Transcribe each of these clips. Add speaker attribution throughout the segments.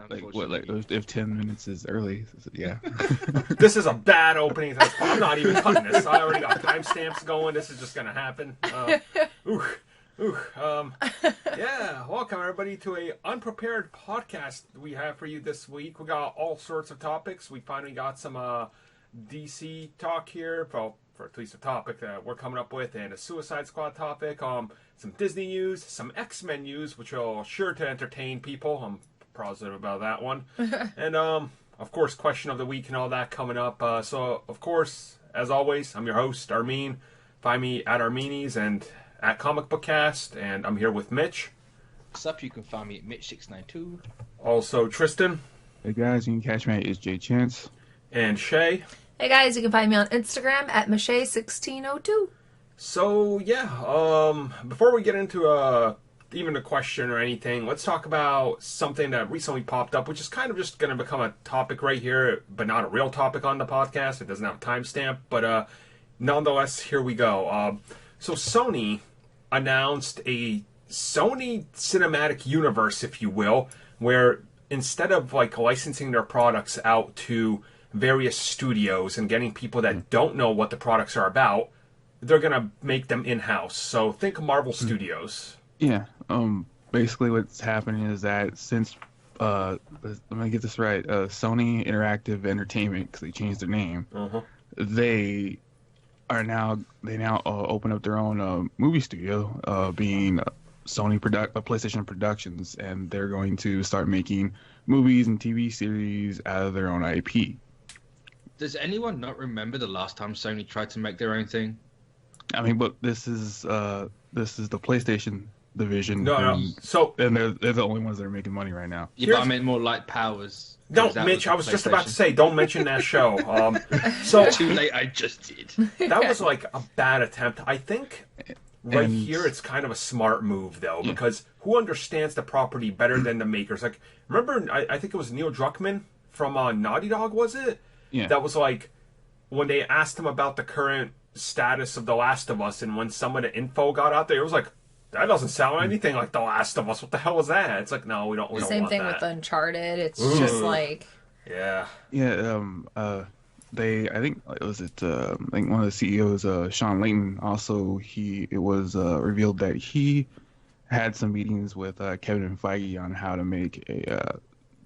Speaker 1: Like what? Like if 10 minutes is early, yeah.
Speaker 2: This is a bad opening. I'm not even cutting this. I already got timestamps going. This is just gonna happen. Yeah, welcome everybody to a unprepared podcast we have for you this week. We got all sorts of topics. We finally got some DC talk here, well, for at least a topic that we're coming up with, and a Suicide Squad topic. Some Disney news, some X-Men news, which are sure to entertain people. I'm positive about that one. And of course, question of the week and all that coming up. So of course, as always, I'm your host, Armin. Find me at Armini's and at Comic Book Cast, and I'm here with Mitch.
Speaker 3: What's up? You can find me at Mitch692.
Speaker 2: Also Tristan.
Speaker 1: Hey guys, you can catch me at IsJChance.
Speaker 2: And Shay.
Speaker 4: Hey guys, you can find me on Instagram at Michelle1602.
Speaker 2: So yeah, before we get into even a question or anything, let's talk about something that recently popped up, which is kind of just going to become a topic right here, but not a real topic on the podcast. It doesn't have a timestamp, but nonetheless, here we go. So Sony announced a Sony cinematic universe, if you will, where instead of like licensing their products out to various studios and getting people that don't know what the products are about, they're going to make them in-house. So think Marvel Studios.
Speaker 1: Yeah. Basically what's happening is that since, let me get this right, Sony Interactive Entertainment, because they changed their name, they now open up their own movie studio, being Sony PlayStation Productions, and they're going to start making movies and TV series out of their own IP.
Speaker 3: Does anyone not remember the last time Sony tried to make their own thing?
Speaker 1: I mean, but this is the PlayStation division.
Speaker 2: No.
Speaker 1: And they're the only ones that are making money right now.
Speaker 3: Yeah, but I meant more Light Powers.
Speaker 2: No, Mitch, I was just about to say, don't mention that show. So
Speaker 3: too late, I just did.
Speaker 2: That was like a bad attempt. I think here it's kind of a smart move, though, because who understands the property better than the makers? Like, remember, I think it was Neil Druckmann from Naughty Dog, was it?
Speaker 1: Yeah.
Speaker 2: That was like, when they asked him about the current status of The Last of Us, and when some of the info got out there, it was like, that doesn't sound anything like The Last of Us. What the hell was that? It's like, no, we don't want that.
Speaker 4: Same thing with Uncharted. It's just like...
Speaker 2: Yeah.
Speaker 1: Yeah, I think one of the CEOs, Sean Layton, also, it was revealed that he had some meetings with Kevin Feige on how to make a,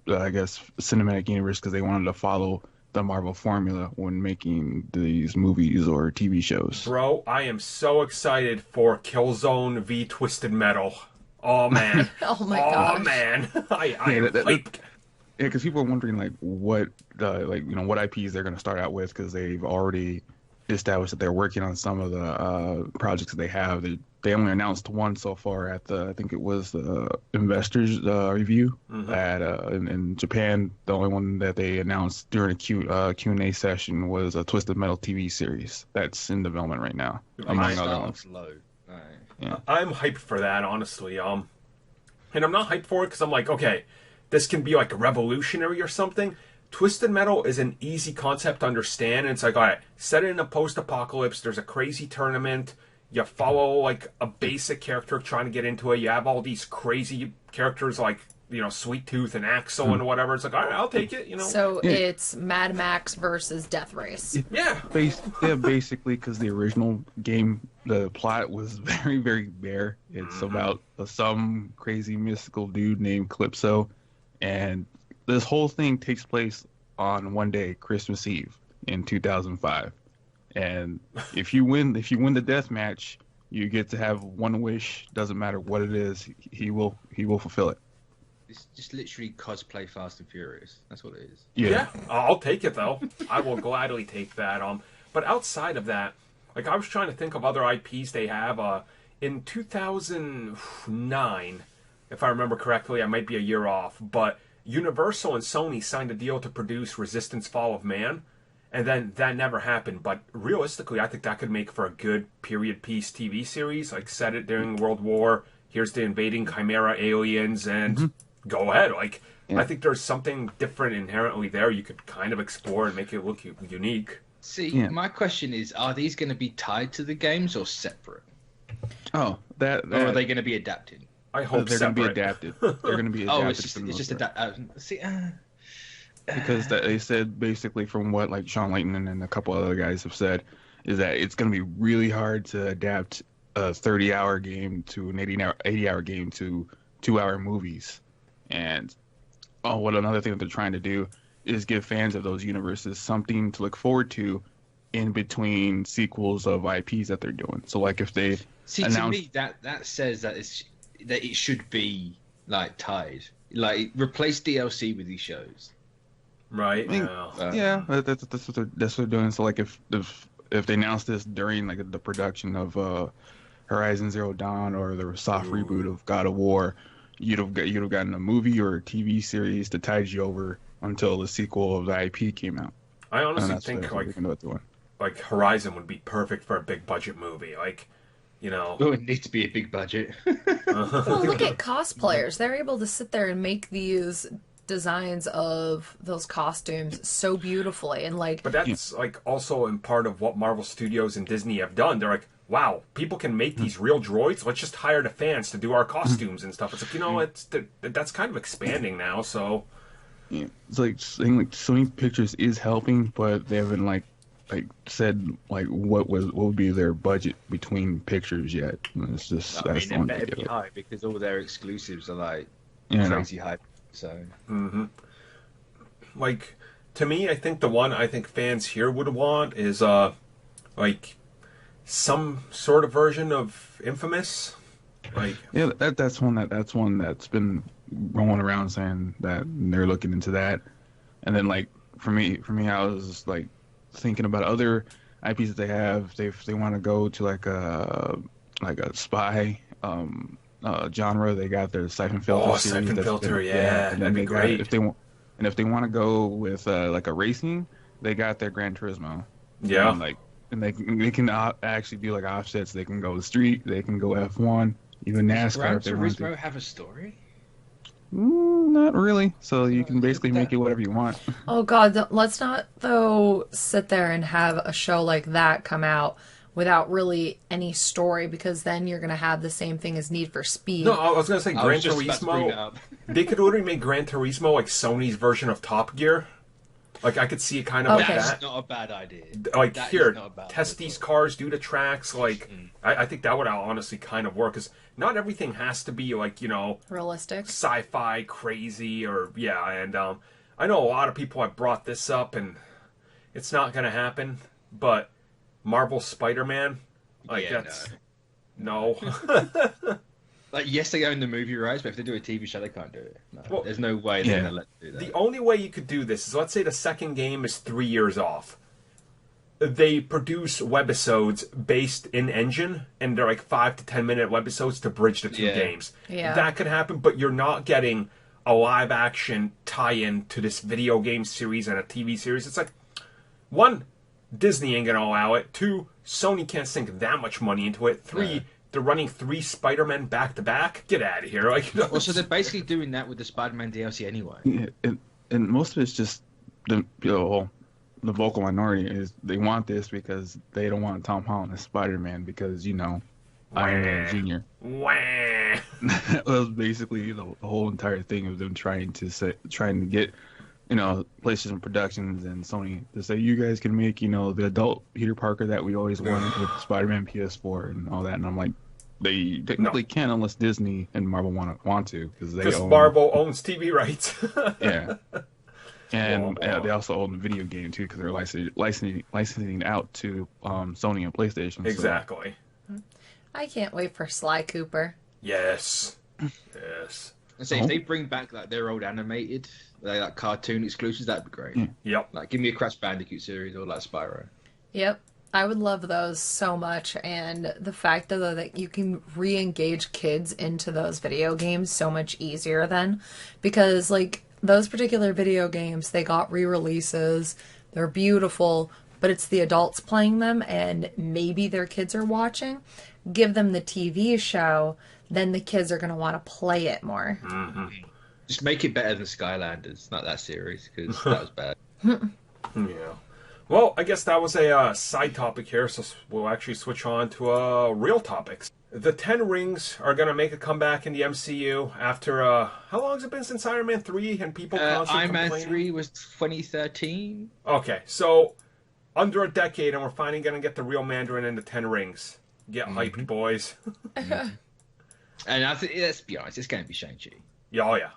Speaker 1: cinematic universe, because they wanted to follow the Marvel formula when making these movies or TV shows.
Speaker 2: Bro, I am so excited for Killzone v Twisted Metal. Oh man.
Speaker 4: Oh my gosh.
Speaker 2: Oh man. I am
Speaker 1: because people are wondering like what what IPs they're going to start out with, because they've already established that they're working on some of the projects that they have. They only announced one so far at I think it was the Investors review in Japan. The only one that they announced during a Q&A session was a Twisted Metal TV series that's in development right now, among other ones.
Speaker 3: Yeah.
Speaker 2: I'm hyped for that, honestly. And I'm not hyped for it because I'm like, okay, this can be like revolutionary or something. Twisted Metal is an easy concept to understand, and it's like, all right, set it in a post-apocalypse. There's a crazy tournament. You follow like a basic character trying to get into it. You have all these crazy characters like, Sweet Tooth and Axel and whatever. It's like, all right, I'll take it.
Speaker 4: So it's Mad Max versus Death Race.
Speaker 2: Yeah.
Speaker 1: Basically, because the original game, the plot was very, very bare. It's about some crazy mystical dude named Calypso, and this whole thing takes place on one day, Christmas Eve in 2005. And if you win the death match, you get to have one wish. Doesn't matter what it is, he will fulfill it.
Speaker 3: It's just literally cosplay Fast and Furious. That's what it is.
Speaker 2: Yeah. I'll take it though. I will gladly take that. But outside of that, like I was trying to think of other IPs they have. In 2009, if I remember correctly, I might be a year off, but Universal and Sony signed a deal to produce Resistance: Fall of Man. And then that never happened. But realistically, I think that could make for a good period piece TV series. Like, set it during World War. Here's the invading Chimera aliens, and go ahead. Like, I think there's something different inherently there you could kind of explore and make it look unique.
Speaker 3: See, my question is, are these going to be tied to the games or separate?
Speaker 1: Oh, that
Speaker 3: or are they going to be adapted?
Speaker 2: I hope
Speaker 1: they're going to be
Speaker 2: separate.
Speaker 1: adapted. They're going to be adapted.
Speaker 3: Oh, it's
Speaker 1: for the
Speaker 3: just
Speaker 1: most
Speaker 3: it's just
Speaker 1: part.
Speaker 3: see.
Speaker 1: Because they said basically from what like Sean Layton and a couple other guys have said is that it's going to be really hard to adapt a 30-hour game to an 80-hour game to 2-hour movies. And what another thing that they're trying to do is give fans of those universes something to look forward to in between sequels of IPs that they're doing. So like if they
Speaker 3: See,
Speaker 1: announce...
Speaker 3: to me that says that it should be like tied. Like replace DLC with these shows.
Speaker 2: Right.
Speaker 1: I mean, yeah, that's what they're doing. So like if they announced this during like the production of Horizon Zero Dawn or the soft reboot of God of War, you'd have gotten a movie or a TV series to tide you over until the sequel of the IP came out.
Speaker 2: I honestly think like Horizon would be perfect for a big budget movie. Like, you know,
Speaker 3: it would need to be a big budget.
Speaker 4: Well, look at cosplayers. They're able to sit there and make these designs of those costumes so beautifully and like.
Speaker 2: But that's like also in part of what Marvel Studios and Disney have done. They're like, wow, people can make these real droids. Let's just hire the fans to do our costumes and stuff. It's like, you know, that's kind of expanding now. So
Speaker 1: yeah, it's like saying like Sony Pictures is helping, but they haven't like said like what would be their budget between pictures yet. It's just
Speaker 3: I mean, it better be high because all their exclusives are like crazy high. So,
Speaker 2: like to me, I think the one I think fans here would want is like some sort of version of Infamous. Like
Speaker 1: yeah, that's one that's been rolling around saying that they're looking into that. And then like for me, I was like thinking about other IPs that they have. They want to go to like a spy genre. They got their Siphon Filter series.
Speaker 2: Siphon Filter, yeah,
Speaker 1: and
Speaker 2: that'd be great.
Speaker 1: If they want to go with like a racing, they got their Gran Turismo.
Speaker 2: Yeah,
Speaker 1: and they can actually do like offsets. They can go street, they can go F1, even NASCAR.
Speaker 3: Gran
Speaker 1: if they want to.
Speaker 3: Turismo have a story?
Speaker 1: Not really. So you can basically make it whatever you want.
Speaker 4: Oh God, let's not though sit there and have a show like that come out without really any story, because then you're gonna have the same thing as Need for Speed.
Speaker 2: No, I was gonna say Gran Turismo. They could already make Gran Turismo like Sony's version of Top Gear. Like I could see it kind of like that.
Speaker 3: That's not a bad idea.
Speaker 2: Like
Speaker 3: that
Speaker 2: here, test
Speaker 3: idea.
Speaker 2: these cars, do the tracks. Like I think that would honestly kind of work, because not everything has to be like, you know,
Speaker 4: realistic,
Speaker 2: sci-fi, crazy, or yeah. And I know a lot of people have brought this up, and it's not gonna happen. But Marvel Spider-Man, like that's no.
Speaker 3: Like, yes, they own the movie rights, but if they do a TV show, they can't do it. No, well, there's no way they're going to let them do that.
Speaker 2: The only way you could do this is, let's say the second game is 3 years off. They produce webisodes based in engine, and they're like 5 to 10 minute webisodes to bridge the two games.
Speaker 4: Yeah.
Speaker 2: That could happen, but you're not getting a live action tie-in to this video game series and a TV series. It's like, one, Disney ain't going to allow it. 2, Sony can't sink that much money into it. 3, they're running 3 Spider-Men back-to-back. Get out of here. Like, you know,
Speaker 3: well, so they're basically doing that with the Spider-Man DLC anyway.
Speaker 1: Yeah, and most of it's just the vocal minority is they want this because they don't want Tom Holland as Spider-Man because, you know, Iron Man Jr. That was basically the whole entire thing of them trying to get, you know, PlayStation Productions and Sony to say, you guys can make, you know, the adult Peter Parker that we always wanted with Spider-Man PS4 and all that. And I'm like, they technically can't unless Disney and Marvel want to, because
Speaker 2: Marvel owns TV rights.
Speaker 1: Yeah. And they also own the video game too, because they're licensing out to Sony and PlayStation.
Speaker 2: Exactly.
Speaker 4: So. I can't wait for Sly Cooper.
Speaker 2: Yes. Yes.
Speaker 3: So if they bring back like their old animated, like cartoon exclusives, that'd be great.
Speaker 2: Yep.
Speaker 3: Like give me a Crash Bandicoot series or like Spyro.
Speaker 4: Yep. I would love those so much, and the fact that you can re-engage kids into those video games so much easier then, because like those particular video games, they got re-releases, they're beautiful, but it's the adults playing them and maybe their kids are watching. Give them the TV show, then the kids are going to want to play it more.
Speaker 2: Mm-hmm.
Speaker 3: Just make it better than Skylanders, not that series, because that was bad.
Speaker 2: Yeah. Well, I guess that was a side topic here, so we'll actually switch on to real topics. The Ten Rings are going to make a comeback in the MCU after, how long has it been since Iron Man 3 and people constantly
Speaker 3: Iron Man
Speaker 2: complaining?
Speaker 3: 3 was 2013.
Speaker 2: Okay, so under a decade and we're finally going to get the real Mandarin and the Ten Rings. Get hyped, boys.
Speaker 3: And I think, let's be honest, it's going to be Shang-Chi.
Speaker 2: Yeah, oh yeah.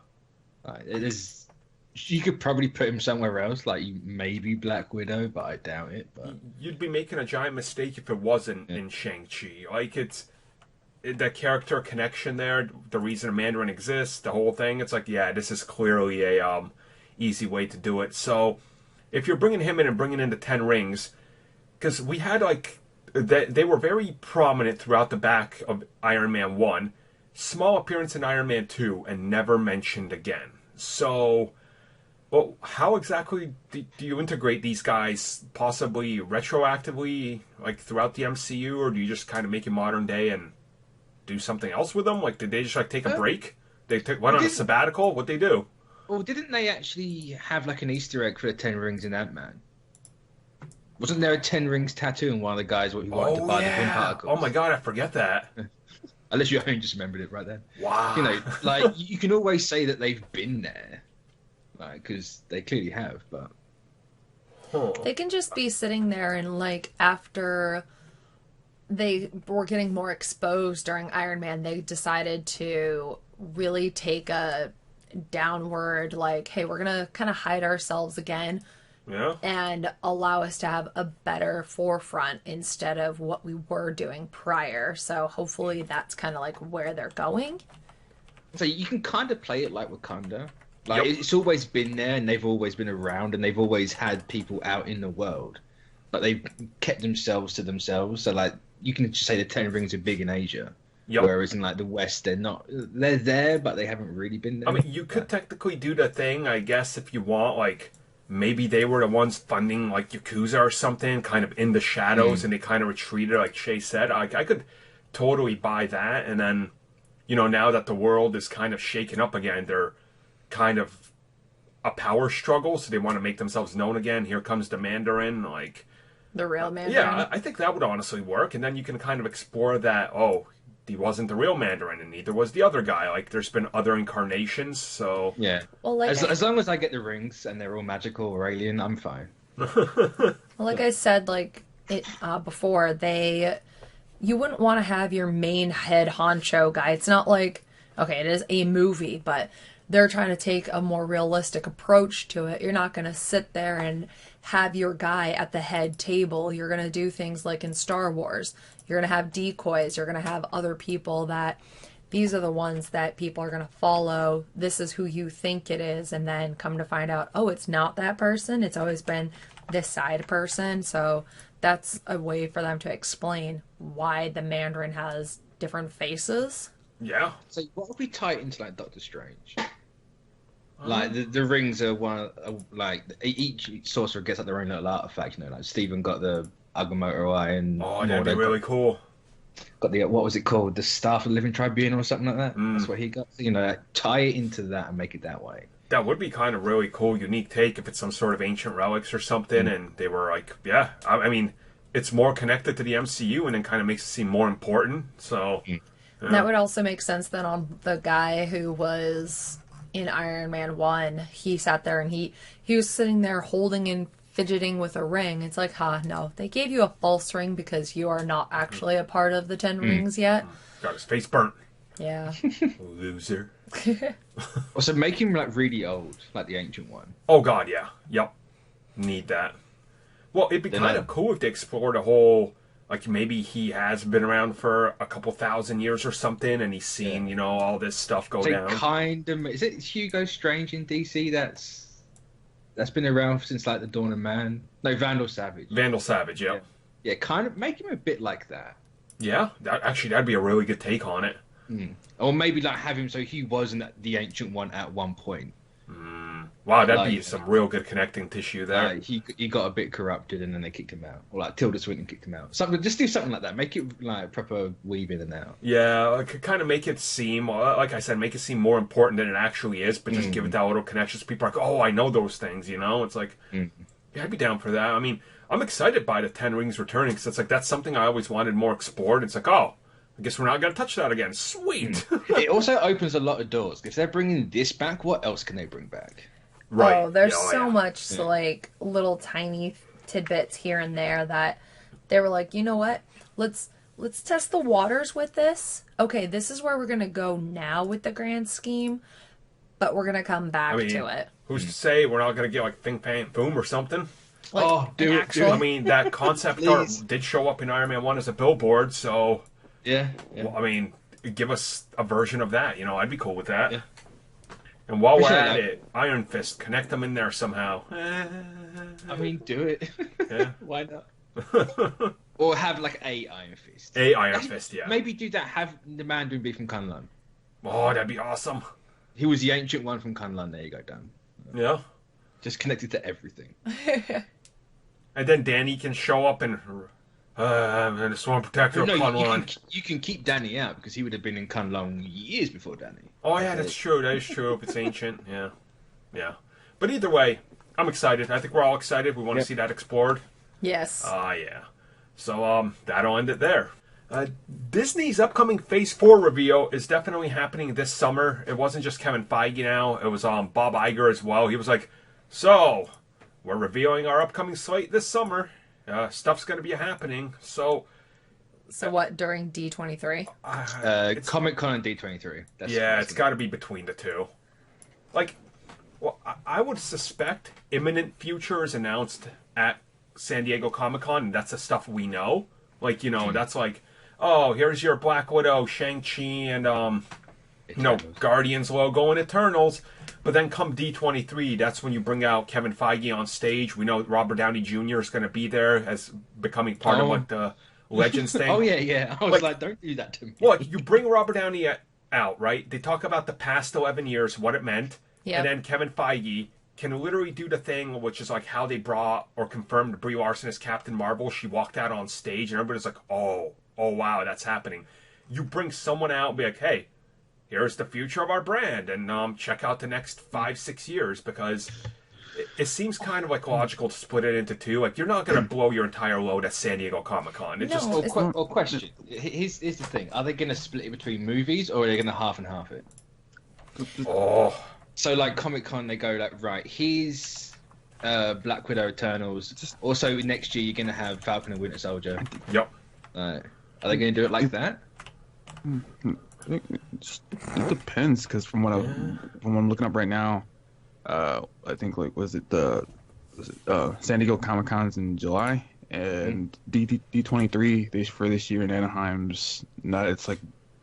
Speaker 3: It is. You could probably put him somewhere else, like maybe Black Widow, but I doubt it. But
Speaker 2: You'd be making a giant mistake if it wasn't in Shang-Chi. Like, the character connection there, the reason a Mandarin exists, the whole thing, it's like, yeah, this is clearly a easy way to do it. So, if you're bringing him in and bringing in the Ten Rings, because we had, like, they were very prominent throughout the back of Iron Man 1, small appearance in Iron Man 2, and never mentioned again. So, well, how exactly do you integrate these guys, possibly retroactively, like, throughout the MCU, or do you just kind of make it modern day and do something else with them? Like, did they just, like, take a break? They went on a sabbatical? What'd they do?
Speaker 3: well, didn't they actually have like an Easter egg for the Ten Rings in Ant-Man? Wasn't there a Ten Rings tattoo on one of the guys what he wanted to buy the pin particles?
Speaker 2: Oh my god, I forget that.
Speaker 3: Unless you only just remembered it right then.
Speaker 2: Wow.
Speaker 3: You know, like, you can always say that they've been there. Like, because they clearly have, but...
Speaker 4: They can just be sitting there and, like, after they were getting more exposed during Iron Man, they decided to really take a downward, like, hey, we're gonna kind of hide ourselves again.
Speaker 2: Yeah.
Speaker 4: And allow us to have a better forefront instead of what we were doing prior. So hopefully that's kind of like where they're going.
Speaker 3: So you can kind of play it like Wakanda. Like, it's always been there, and they've always been around, and they've always had people out in the world. But they've kept themselves to themselves. So, like, you can just say the Ten Rings are big in Asia.
Speaker 2: Yep.
Speaker 3: Whereas in, like, the West, they're not. They're there, but they haven't really been there.
Speaker 2: I mean, you could technically do the thing, I guess, if you want, like, maybe they were the ones funding, like, Yakuza or something, kind of in the shadows, and they kind of retreated, like Shay said. I could totally buy that. And then, you know, now that the world is kind of shaken up again, they're kind of a power struggle, so they want to make themselves known again. Here comes the Mandarin, like...
Speaker 4: The real Mandarin.
Speaker 2: Yeah, I think that would honestly work. And then you can kind of explore that, oh, he wasn't the real Mandarin, and neither was the other guy. Like, there's been other incarnations, so...
Speaker 3: Yeah.
Speaker 4: Well, like
Speaker 3: as long as I get the rings and they're all magical or alien, I'm fine.
Speaker 4: Well, like I said, like it before, you wouldn't want to have your main head honcho guy. It's not like, okay, it is a movie, but they're trying to take a more realistic approach to it. You're not going to sit there and have your guy at the head table. You're going to do things like in Star Wars. You're going to have decoys. You're going to have other people that these are the ones that people are going to follow. This is who you think it is. And then come to find out, oh, it's not that person. It's always been this side person. So that's a way for them to explain why the Mandarin has different faces.
Speaker 2: Yeah.
Speaker 3: So what would we tie it into, like, Doctor Strange? Like, the rings are like, each sorcerer gets like their own little artifact, you know, like Stephen got the Agamotto Eye, and
Speaker 2: Oh, that'd be really cool.
Speaker 3: got the, what was it called? The Staff of the Living Tribunal or something like that? That's what he got. So, you know, like, tie it into that and make it that way.
Speaker 2: That would be kind of really cool, unique take if it's some sort of ancient relics or something, and they were like, yeah, I mean, it's more connected to the MCU and then kind of makes it seem more important, so... Yeah.
Speaker 4: That would also make sense then on the guy who was in Iron Man 1. He sat there and he was sitting there holding and fidgeting with a ring. It's like, no. They gave you a false ring because you are not actually a part of the Ten Rings yet.
Speaker 2: Got his face burnt.
Speaker 4: Yeah.
Speaker 2: Loser.
Speaker 3: Also, make him, like, really old, like the Ancient One.
Speaker 2: Oh, God, yeah. Yep. Need that. Well, it'd be kind of cool if they explored a whole... Like, maybe he has been around for a couple thousand years or something, and he's seen, you know, all this stuff go down.
Speaker 3: Kind of... Is it Hugo Strange in DC that's been around since, like, the Dawn of Man? No, Vandal Savage.
Speaker 2: Vandal Savage, yeah.
Speaker 3: Yeah, kind of make him a bit like that.
Speaker 2: Yeah, that'd be a really good take on it.
Speaker 3: Or maybe, like, have him so he wasn't the Ancient One at one point.
Speaker 2: Wow, that'd be some real good connecting tissue there.
Speaker 3: He got a bit corrupted and then they kicked him out. Or, like, Tilda Swinton kicked him out. Just do something like that. Make it, like, proper weave in and out.
Speaker 2: Yeah, like, kind of make it seem, like I said, make it seem more important than it actually is, but just give it that little connection so people are like, oh, I know those things, you know? It's like, yeah, I'd be down for that. I mean, I'm excited by the Ten Rings returning, because it's like, that's something I always wanted more explored. It's like, oh, I guess we're not going to touch that again. Sweet.
Speaker 3: It also opens a lot of doors. If they're bringing this back, what else can they bring back?
Speaker 2: Right.
Speaker 4: Oh, there's so much like little tiny tidbits here and there that they were like, you know what? Let's test the waters with this. Okay, this is where we're gonna go now with the grand scheme, but we're gonna come back to it.
Speaker 2: Who's to say we're not gonna get like Fing Fang Boom or something?
Speaker 4: Like,
Speaker 3: do it.
Speaker 2: I mean, that concept art did show up in Iron Man 1 as a billboard, so
Speaker 3: Yeah.
Speaker 2: well, I mean, give us a version of that. You know, I'd be cool with that.
Speaker 3: Yeah.
Speaker 2: And while we're at it, Iron Fist, connect them in there somehow.
Speaker 3: I mean, do it.
Speaker 2: Yeah.
Speaker 3: Why not? Or have like a Iron Fist.
Speaker 2: A Iron Fist, yeah.
Speaker 3: Maybe do that. Have the Mandarin be from Kunlun.
Speaker 2: Oh, that'd be awesome.
Speaker 3: He was the ancient one from Kunlun. There you go, Dan.
Speaker 2: Yeah.
Speaker 3: Just connected to everything.
Speaker 2: And then Danny can show up and I'm the Swarm Protector of Kunlun.
Speaker 3: You can keep Danny out because he would have been in Kunlun years before Danny.
Speaker 2: Oh yeah, that's true. That is true. If it's ancient, yeah. But either way, I'm excited. I think we're all excited. We want to see that explored.
Speaker 4: Yes.
Speaker 2: Yeah. So that'll end it there. Disney's upcoming Phase 4 reveal is definitely happening this summer. It wasn't just Kevin Feige now. It was Bob Iger as well. He was like, so, we're revealing our upcoming slate this summer. Stuff's going to be happening. So
Speaker 4: what, during D23?
Speaker 3: Comic-Con and D23.
Speaker 2: It's got to be between the two. Like, well, I would suspect imminent future is announced at San Diego Comic-Con, and that's the stuff we know. Like, you know, that's like, oh, here's your Black Widow, Shang-Chi, and, Guardians logo and Eternals. But then come D23, that's when you bring out Kevin Feige on stage. We know Robert Downey Jr. is going to be there as becoming part of, like, the Legends thing.
Speaker 3: Oh, yeah. I was like, don't do that to me.
Speaker 2: Well, you bring Robert Downey out, right? They talk about the past 11 years, what it meant.
Speaker 4: Yep.
Speaker 2: And then Kevin Feige can literally do the thing, which is like how they brought or confirmed Brie Larson as Captain Marvel. She walked out on stage, and everybody's like, oh, wow, that's happening. You bring someone out and be like, hey, here's the future of our brand, and check out the next 5-6 years, because it seems kind of like logical to split it into two. Like, you're not going to blow your entire load at San Diego Comic-Con.
Speaker 3: Or question. Here's the thing. Are they going to split it between movies, or are they going to half and half it?
Speaker 2: Oh.
Speaker 3: So, like, Comic-Con, they go, like, right, here's Black Widow Eternals. Also, next year, you're going to have Falcon and Winter Soldier.
Speaker 2: Yep.
Speaker 3: Are they going to do it like that?
Speaker 1: It depends, because from what I'm looking up right now, I think, like, San Diego Comic-Con's in July, and D23 for this year in Anaheim's not. It's like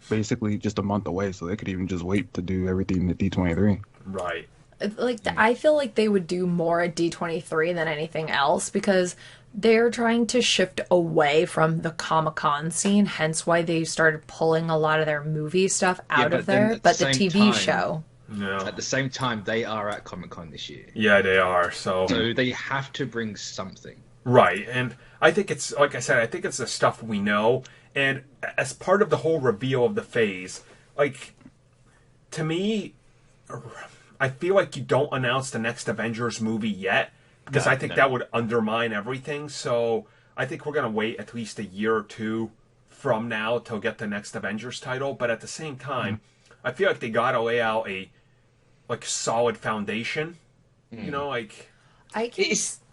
Speaker 1: basically just a month away, so they could even just wait to do everything at D23.
Speaker 2: Right.
Speaker 4: Like, I feel like they would do more at D23 than anything else, because they're trying to shift away from the Comic-Con scene, hence why they started pulling a lot of their movie stuff out of there. But the TV show.
Speaker 2: Yeah.
Speaker 3: At the same time, they are at Comic-Con this year.
Speaker 2: Yeah, they are. So
Speaker 3: they have to bring something.
Speaker 2: Right. And I think it's, like I said, I think it's the stuff we know. And as part of the whole reveal of the phase, like, to me, I feel like you don't announce the next Avengers movie yet, because I think that would undermine everything. So I think we're going to wait at least a year or two from now to get the next Avengers title. But at the same time, I feel like they got to lay out a solid foundation. You know, like,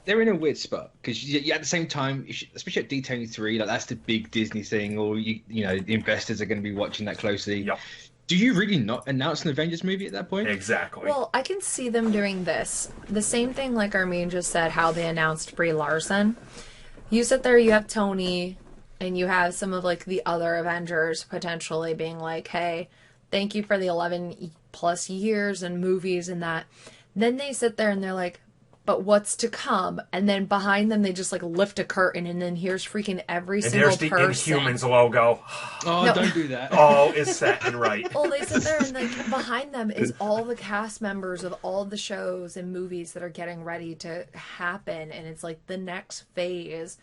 Speaker 3: they're in a weird spot, because at the same time, especially at D23, like, that's the big Disney thing, or you know, the investors are going to be watching that closely.
Speaker 2: Yep.
Speaker 3: Do you really not announce an Avengers movie at that point?
Speaker 2: Exactly.
Speaker 4: Well, I can see them doing this. The same thing like Armin just said, how they announced Brie Larson. You sit there, you have Tony, and you have some of, like, the other Avengers potentially being like, hey, thank you for the 11 plus years and movies and that. Then they sit there and they're like, but what's to come? And then behind them, they just, like, lift a curtain, and then here's freaking every single person.
Speaker 2: And here's the Inhumans logo.
Speaker 3: Oh, no. Don't do that.
Speaker 2: All is set and right.
Speaker 4: Well, they sit there, and, like, behind them is all the cast members of all the shows and movies that are getting ready to happen. And it's, like, the next phase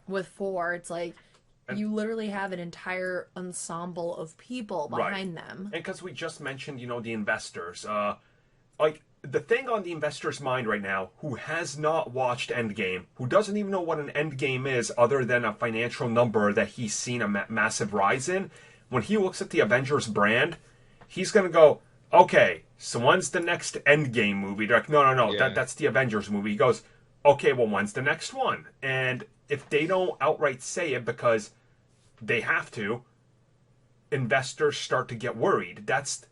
Speaker 4: with 4. It's, like, you literally have an entire ensemble of people behind them.
Speaker 2: And because we just mentioned, you know, the investors. Like, the thing on the investor's mind right now, who has not watched Endgame, who doesn't even know what an Endgame is other than a financial number that he's seen a massive rise in, when he looks at the Avengers brand, he's going to go, okay, so when's the next Endgame movie? They're like, no,
Speaker 3: Yeah.
Speaker 2: that's the Avengers movie. He goes, okay, well, when's the next one? And if they don't outright say it because they have to, investors start to get worried. That's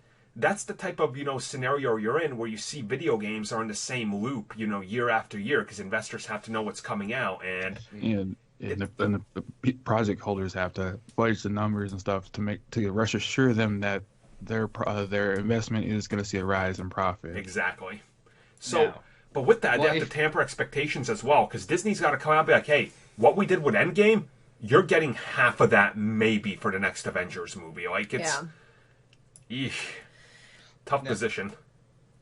Speaker 2: the type of, scenario you're in where you see video games are in the same loop, year after year, because investors have to know what's coming out. And
Speaker 1: the project holders have to budget the numbers and stuff to reassure them that their investment is going to see a rise in profit.
Speaker 2: Exactly. So,
Speaker 3: Now,
Speaker 2: but with that, they have to tamper expectations as well, because Disney's got to come out and be like, hey, what we did with Endgame, you're getting half of that maybe for the next Avengers movie. Like, it's... Eesh. Tough position.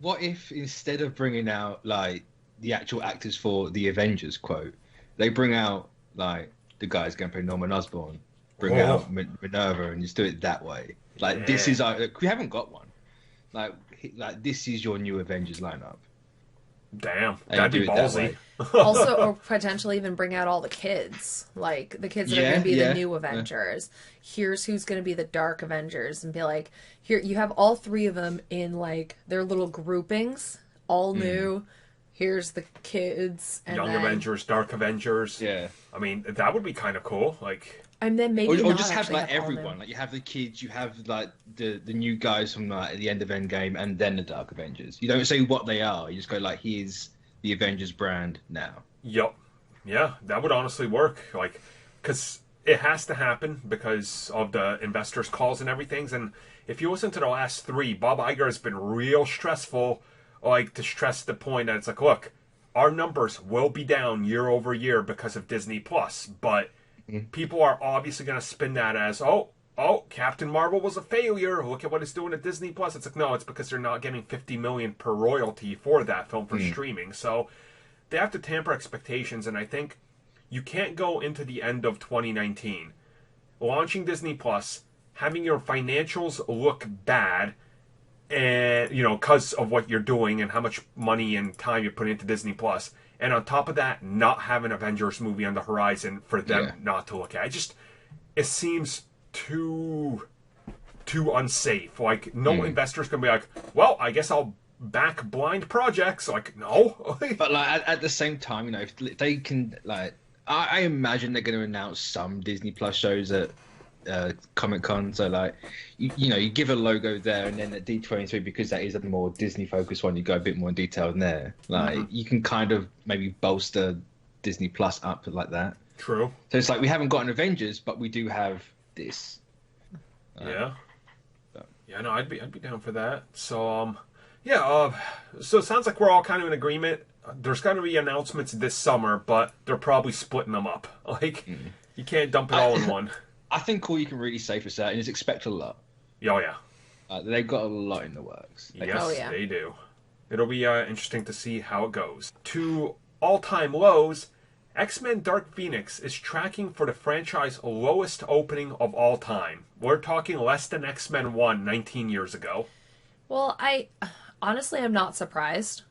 Speaker 3: What if instead of bringing out like the actual actors for the Avengers quote, they bring out like the guy's going to play Norman Osborn, bring out Minerva, and just do it that way? Like this is we haven't got one. Like this is your new Avengers lineup.
Speaker 2: Damn,
Speaker 3: And
Speaker 2: that'd
Speaker 3: do
Speaker 2: be
Speaker 3: it that
Speaker 2: ballsy.
Speaker 3: way.
Speaker 4: Also, or potentially even bring out all the kids, like the kids that are going to be the new Avengers. Here's who's going to be the Dark Avengers, and be like, here you have all three of them in like their little groupings, all new. Here's the kids, and
Speaker 2: Young
Speaker 4: then,
Speaker 2: Avengers, Dark Avengers.
Speaker 3: Yeah.
Speaker 2: I mean, that would be kind of cool. Like,
Speaker 4: and then maybe
Speaker 3: Or
Speaker 4: not
Speaker 3: just have
Speaker 4: actually
Speaker 3: like
Speaker 4: have all
Speaker 3: everyone.
Speaker 4: new.
Speaker 3: Like you have the kids, you have like the new guys from at the end of Endgame, and then the Dark Avengers. You don't say what they are. You just go like, here's the Avengers brand now.
Speaker 2: yup. Yeah, that would honestly work. Like, because it has to happen because of the investors' calls and everything. And if you listen to the last three, Bob Iger has been real stressful, like to stress the point that it's like, look, our numbers will be down year over year because of Disney Plus, but people are obviously going to spin that as, oh, Captain Marvel was a failure. Look at what it's doing at Disney Plus. It's like, no, it's because they're not getting $50 million per royalty for that film for streaming. So they have to tamper expectations, and I think you can't go into the end of 2019 launching Disney Plus, having your financials look bad, and because of what you're doing and how much money and time you put into Disney Plus, and on top of that, not have an Avengers movie on the horizon for them not to look at. It seems too unsafe. Like, no investor's gonna be like, well, I guess I'll back blind projects. Like, no.
Speaker 3: But like at the same time, if they can, like, I imagine they're going to announce some Disney Plus shows at Comic Con. So like, you give a logo there, and then at D23, because that is a more Disney focused one, you go a bit more in detail in there. Like you can kind of maybe bolster Disney Plus up like that.
Speaker 2: True.
Speaker 3: So it's like we haven't got an Avengers, but we do have this.
Speaker 2: Yeah. Yeah, no, I'd be down for that. So so it sounds like we're all kind of in agreement. There's going to be announcements this summer, but they're probably splitting them up. Like, you can't dump it all in one.
Speaker 3: I think all you can really say for certain is expect a lot.
Speaker 2: Oh, yeah.
Speaker 3: They've got a lot in the works.
Speaker 2: Yes, they do. It'll be interesting to see how it goes. To all-time lows, X-Men Dark Phoenix is tracking for the franchise lowest opening of all time. We're talking less than X-Men 1 19 years ago.
Speaker 4: Well, honestly, I'm not surprised.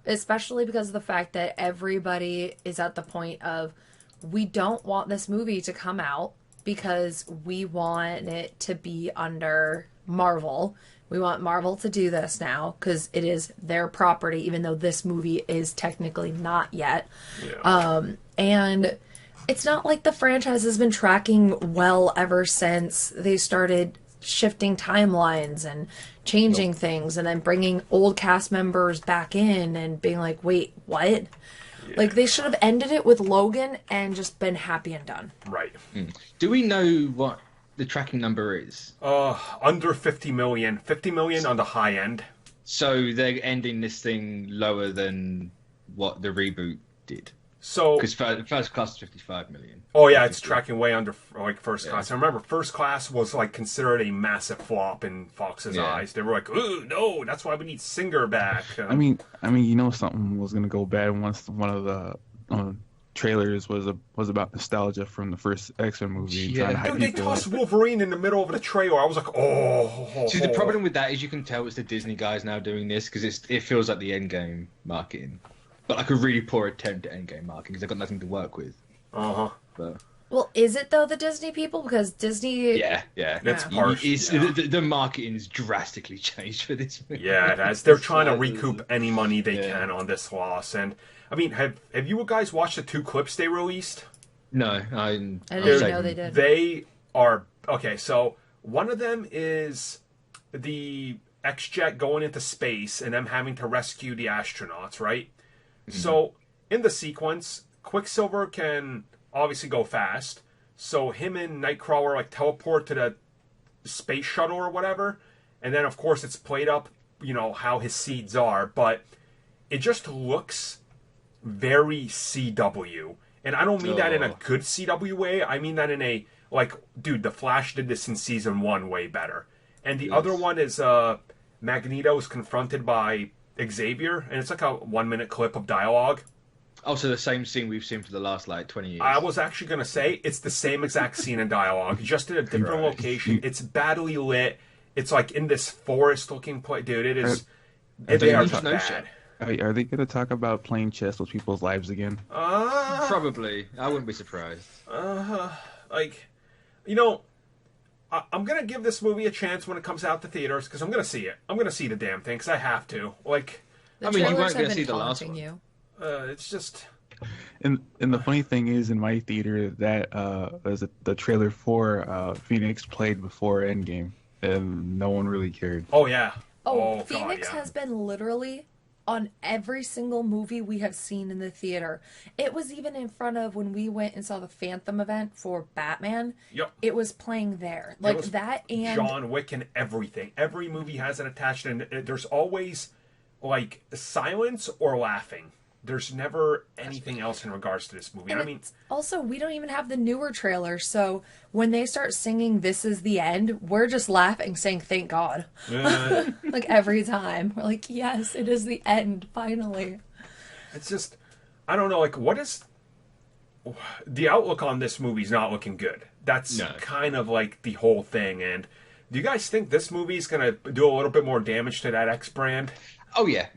Speaker 4: Especially because of the fact that everybody is at the point of, we don't want this movie to come out because we want it to be under Marvel. We want Marvel to do this now because it is their property, even though this movie is technically not yet.
Speaker 2: Yeah.
Speaker 4: And it's not like the franchise has been tracking well ever since they started shifting timelines and changing things, and then bringing old cast members back in and being like, wait, what? Yeah. Like, they should have ended it with Logan and just been happy and done.
Speaker 2: Right.
Speaker 3: Do we know what the tracking number is?
Speaker 2: Under 50 million. 50 million on the high end.
Speaker 3: So they're ending this thing lower than what the reboot did.
Speaker 2: So,
Speaker 3: because first class is 55 million.
Speaker 2: Oh yeah, it's tracking way under like First Class. I remember First Class was like considered a massive flop in Fox's eyes. They were like, "Ooh, no, that's why we need Singer back."
Speaker 1: I mean, something was gonna go bad once one of the trailers was about nostalgia from the first X-Men movie.
Speaker 3: Yeah.
Speaker 1: Trying to hype
Speaker 2: Dude, they
Speaker 1: people
Speaker 2: tossed Wolverine in the middle of the trailer. I was like, "Oh."
Speaker 3: See, the problem with that is you can tell it's the Disney guys now doing this because it feels like the Endgame marketing, but like a really poor attempt at Endgame marketing because they've got nothing to work with.
Speaker 2: Uh-huh.
Speaker 3: But
Speaker 4: Well, is it though the Disney people? Because Disney,
Speaker 3: Yeah.
Speaker 2: It's
Speaker 4: Yeah.
Speaker 2: partial. Yeah.
Speaker 3: The marketing has drastically changed for this movie.
Speaker 2: Yeah, it has. They're
Speaker 3: It's
Speaker 2: trying to
Speaker 3: like-
Speaker 2: recoup any money they
Speaker 3: Yeah.
Speaker 2: can on this loss. And I mean, have you guys watched the 2 clips they released?
Speaker 4: I
Speaker 3: No,
Speaker 4: didn't even know they did.
Speaker 2: They are okay. So one of them is the X-Jet going into space and them having to rescue the astronauts, right? So in the sequence, Quicksilver can obviously go fast. So him and Nightcrawler like teleport to the space shuttle or whatever, and then of course it's played up, how his seeds are, but it just looks very CW. And I don't mean that in a good CW way. I mean that in a, like, dude, The Flash did this in season 1 way better. And the other one is Magneto is confronted by Xavier, and it's like a 1-minute clip of dialogue.
Speaker 3: Also, the same scene we've seen for the last 20 years.
Speaker 2: I was actually going to say it's the same exact scene and dialogue, just in a different location. It's badly lit. It's like in this forest-looking place. Dude, it is... They are just bad.
Speaker 1: Are they going to talk about playing chess with people's lives again?
Speaker 3: Probably. I wouldn't be surprised.
Speaker 2: I'm going to give this movie a chance when it comes out to theaters, because I'm going to see it. I'm going to see the damn thing, because I have to. Like,
Speaker 4: The
Speaker 3: I mean, you
Speaker 4: trailers
Speaker 3: weren't
Speaker 4: have
Speaker 3: gonna
Speaker 4: been
Speaker 3: see the last
Speaker 4: taunting
Speaker 3: one.
Speaker 4: you.
Speaker 2: it's just...
Speaker 1: And the funny thing is, in my theater, that the trailer for Phoenix played before Endgame, and no one really cared.
Speaker 2: Oh, yeah.
Speaker 4: Oh,
Speaker 2: God,
Speaker 4: Phoenix
Speaker 2: yeah.
Speaker 4: has been literally on every single movie we have seen in the theater. It was even in front of when we went and saw the Phantom event for Batman.
Speaker 2: Yep.
Speaker 4: It was playing there.
Speaker 2: It
Speaker 4: Like
Speaker 2: was
Speaker 4: that and
Speaker 2: John Wick and everything. Every movie has it attached, and there's always, like, silence or laughing. There's never anything else in regards to this movie.
Speaker 4: and
Speaker 2: I mean,
Speaker 4: it's also, we don't even have the newer trailer, so when they start singing "This Is the End," we're just laughing, saying "Thank God." Like every time, we're like, "Yes, it is the end, finally."
Speaker 2: it's just, I don't know, like, what is... The outlook on this movie's not looking good. That's
Speaker 3: No.
Speaker 2: kind of like the whole thing, and do you guys think this movie's going to do a little bit more damage to that X brand?
Speaker 3: Oh, yeah.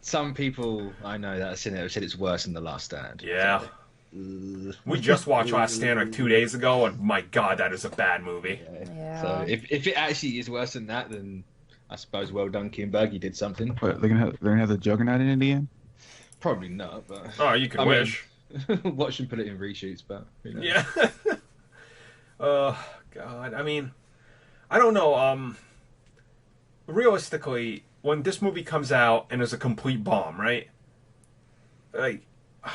Speaker 3: Some people I know that have seen it have said it's worse than The Last Stand.
Speaker 2: Yeah. We just watched Last Stand like 2 days ago, and my God, that is a bad movie.
Speaker 4: Yeah.
Speaker 3: So if it actually is worse than that, then I suppose well done, Kim Berg. You did something.
Speaker 1: But they're gonna have the Juggernaut in the end.
Speaker 3: Probably not, but
Speaker 2: Oh, you could
Speaker 3: I mean,
Speaker 2: wish.
Speaker 3: watch them put it in reshoots, but you know.
Speaker 2: Yeah. God. I mean, I don't know. Realistically, when this movie comes out and is a complete bomb, right? Like,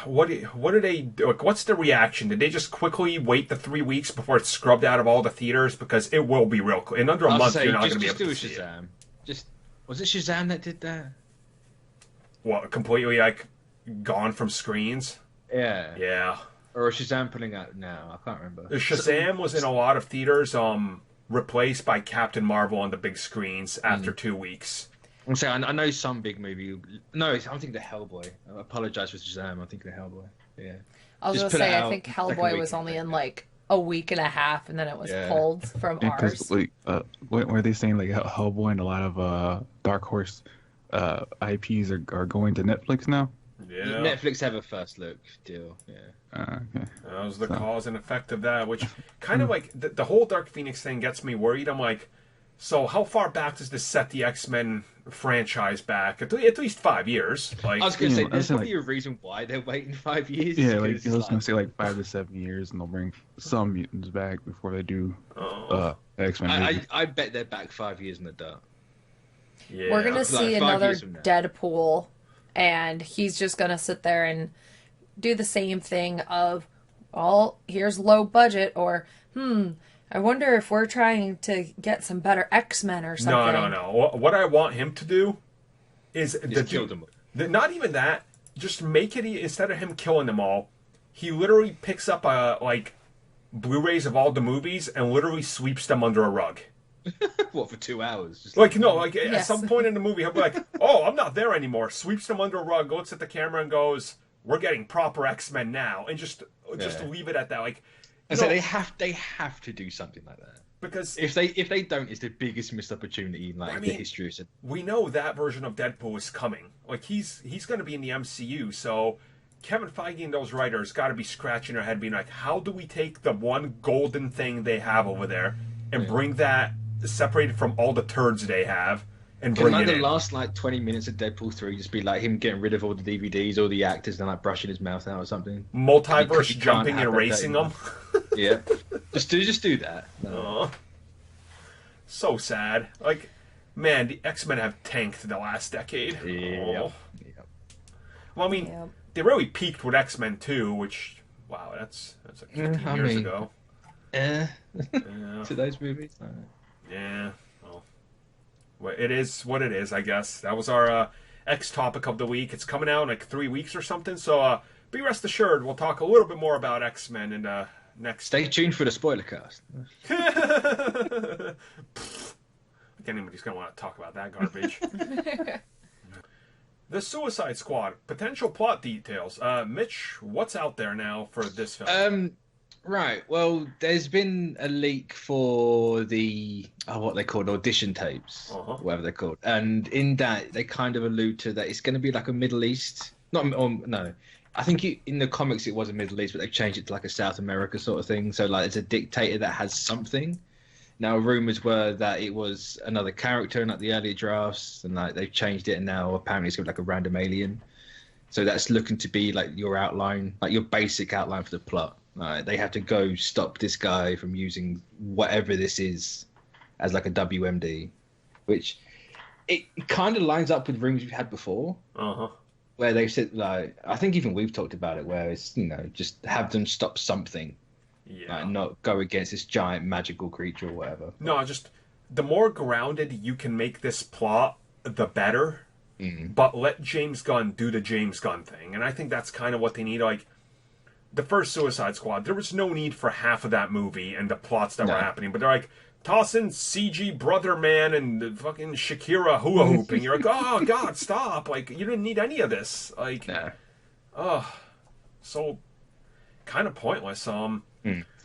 Speaker 2: what do they do? Like, what's the reaction? Did they just quickly wait the 3 weeks before it's scrubbed out of all the theaters? Because it will be real quick. In under a
Speaker 3: I'll
Speaker 2: month,
Speaker 3: say,
Speaker 2: you're not going to
Speaker 3: just
Speaker 2: be able
Speaker 3: do
Speaker 2: to
Speaker 3: a
Speaker 2: see it.
Speaker 3: Shazam. Was it Shazam that did that?
Speaker 2: What, completely, like, gone from screens?
Speaker 3: Yeah.
Speaker 2: Yeah.
Speaker 3: Or is Shazam pulling out now? I can't remember.
Speaker 2: Shazam was in a lot of theaters, replaced by Captain Marvel on the big screens after 2 weeks.
Speaker 3: I'm saying I know some big movie. No, I'm thinking the Hellboy. I apologize for Shazam. I'm thinking the Hellboy. Yeah.
Speaker 4: I was
Speaker 3: Just
Speaker 4: gonna
Speaker 3: put it
Speaker 4: say, I
Speaker 3: out
Speaker 4: think
Speaker 3: like a
Speaker 4: Hellboy
Speaker 3: week
Speaker 4: was
Speaker 3: and
Speaker 4: only
Speaker 3: a
Speaker 4: in
Speaker 3: bit.
Speaker 4: like a week and a half, and then it was
Speaker 3: Yeah.
Speaker 4: pulled from ours.
Speaker 1: Because were they saying like Hellboy and a lot of Dark Horse IPs are going to Netflix now?
Speaker 2: Yeah.
Speaker 3: Netflix have a first look deal. Yeah.
Speaker 1: Okay.
Speaker 2: That was the cause and effect of that, which kind of like the whole Dark Phoenix thing gets me worried. I'm like, so how far back does this set the X-Men franchise back? At least 5 years. Like,
Speaker 3: I was going to say,
Speaker 1: I was
Speaker 3: there's
Speaker 1: saying,
Speaker 3: probably a reason why they're waiting 5 years.
Speaker 1: Yeah, like
Speaker 3: because,
Speaker 1: I was gonna say like 5 to 7 years, and they'll bring some mutants back before they do X-Men.
Speaker 3: I bet they're back 5 years in the dark.
Speaker 2: yeah.
Speaker 4: We're gonna
Speaker 3: Like
Speaker 4: see
Speaker 3: 5
Speaker 4: another
Speaker 3: years from now.
Speaker 4: Deadpool, and he's just gonna sit there and do the same thing of, well, here's low budget, or I wonder if we're trying to get some better X-Men or something.
Speaker 2: No. What I want him to do is
Speaker 3: Just kill them all.
Speaker 2: not even that. Just make it instead of him killing them all, he literally picks up like Blu-rays of all the movies and literally sweeps them under a rug.
Speaker 3: What, for 2 hours? Just
Speaker 2: Like, no, like at
Speaker 4: Yes.
Speaker 2: some point in the movie, he'll be like, "Oh, I'm not there anymore." Sweeps them under a rug, looks at the camera, and goes, "We're getting proper X-Men now," and just
Speaker 3: Yeah.
Speaker 2: leave it at that. Like,
Speaker 3: And
Speaker 2: you
Speaker 3: so
Speaker 2: know,
Speaker 3: they have to do something like that.
Speaker 2: because
Speaker 3: If they don't, it's the biggest missed opportunity in like
Speaker 2: I
Speaker 3: the
Speaker 2: mean,
Speaker 3: history of cinema.
Speaker 2: we know that version of Deadpool is coming. Like, he's going to be in the MCU, so Kevin Feige and those writers got to be scratching their head, being like, how do we take the one golden thing they have over there and bring that separated from all the turds they have and bring it in?
Speaker 3: The last 20 minutes of Deadpool 3 just be like him getting rid of all the DVDs, all the actors, and brushing his mouth out or something.
Speaker 2: Multiverse jumping and erasing them.
Speaker 3: Yeah, just do that. No.
Speaker 2: So sad. Like, man, the X-Men have tanked the last decade.
Speaker 3: Yeah.
Speaker 2: Well, I mean, they really peaked with X-Men 2, which, wow, that's like 15 years ago.
Speaker 3: To those movies.
Speaker 2: Yeah. Well, it is what it is, I guess. That was our X topic of the week. It's coming out in like 3 weeks or something, so be rest assured we'll talk a little bit more about X-Men in the next...
Speaker 3: Stay tuned for the spoiler cast.
Speaker 2: I can't anybody's going to want to talk about that garbage. The Suicide Squad, potential plot details. Mitch, what's out there now for this film?
Speaker 3: Right. Well, there's been a leak for the what they called audition tapes, whatever they're called, and in that they kind of allude to that it's going to be like a Middle East. No. I think in the comics it was a Middle East, but they've changed it to like a South America sort of thing. So like it's a dictator that has something. Now rumors were that it was another character in like the earlier drafts, and like they've changed it, and now apparently it's going to be like a random alien. So that's looking to be like your outline, like your basic outline for the plot. They have to go stop this guy from using whatever this is as like a WMD, which it kind of lines up with rumors we've had before, where they've said like I think even we've talked about it, where it's just have them stop something, not go against this giant magical creature or whatever.
Speaker 2: No, just the more grounded you can make this plot, the better. But let James Gunn do the James Gunn thing, and I think that's kind of what they need. Like the first Suicide Squad, there was no need for half of that movie and the plots that were happening, but they're like, toss in CG Brother Man and the fucking Shakira hula hooping. You're like, oh God, stop! Like you didn't need any of this. Like, so kind of pointless.